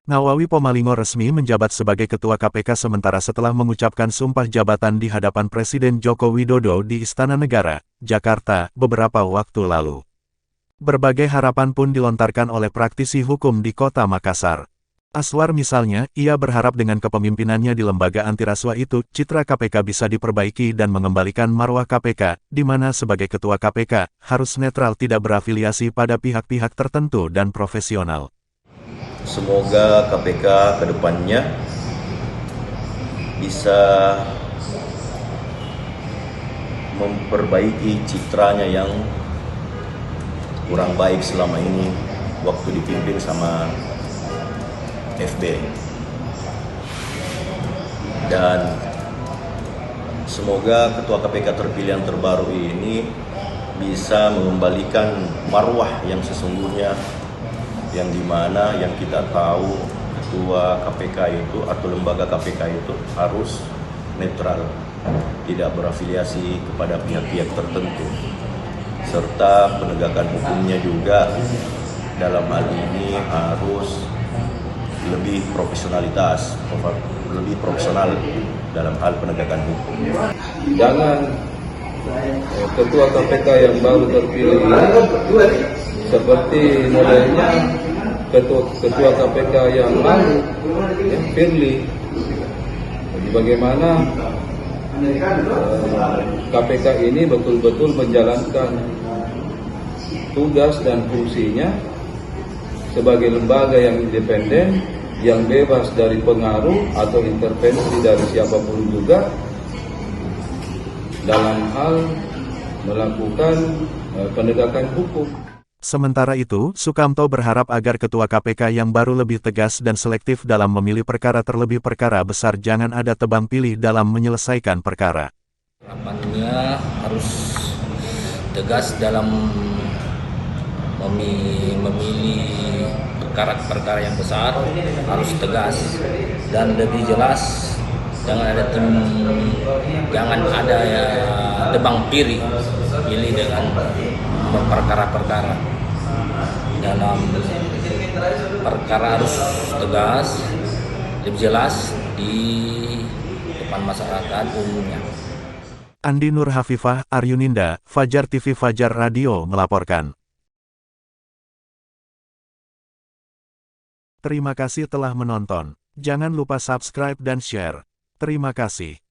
Nawawi Pomalingo resmi menjabat sebagai Ketua KPK sementara setelah mengucapkan sumpah jabatan di hadapan Presiden Joko Widodo di Istana Negara, Jakarta, beberapa waktu lalu. Berbagai harapan pun dilontarkan oleh praktisi hukum di Kota Makassar. Aswar misalnya, ia berharap dengan kepemimpinannya di lembaga antiraswa itu, citra KPK bisa diperbaiki dan mengembalikan marwah KPK, di mana sebagai Ketua KPK, harus netral tidak berafiliasi pada pihak-pihak tertentu dan profesional. Semoga KPK ke depannya bisa memperbaiki citranya yang kurang baik selama ini waktu dipimpin sama FB. Dan semoga Ketua KPK terpilih yang terbaru ini bisa mengembalikan marwah yang sesungguhnya, yang dimana yang kita tahu Ketua KPK itu atau lembaga KPK itu harus netral, tidak berafiliasi kepada pihak-pihak tertentu, serta penegakan hukumnya juga dalam hal ini harus lebih profesional dalam hal penegakan hukum. Jangan Ketua KPK yang baru terpilih seperti modelnya ketua KPK yang lalu, Firly. Jadi bagaimana KPK ini betul-betul menjalankan tugas dan fungsinya sebagai lembaga yang independen, yang bebas dari pengaruh atau intervensi dari siapapun juga dalam hal melakukan penegakan hukum. Sementara itu, Sukamto berharap agar Ketua KPK yang baru lebih tegas dan selektif dalam memilih perkara, terlebih perkara besar, jangan ada tebang pilih dalam menyelesaikan perkara. Harapannya harus tegas dalam memilih perkara-perkara yang besar, harus tegas dan lebih jelas. Jangan ada ya tebang pilih dengan perkara-perkara. Dalam perkara harus tegas, lebih jelas di depan masyarakat umumnya. Andi Nur Hafifah, Aryuninda, Fajar TV Fajar Radio melaporkan. Terima kasih telah menonton. Jangan lupa subscribe dan share. Terima kasih.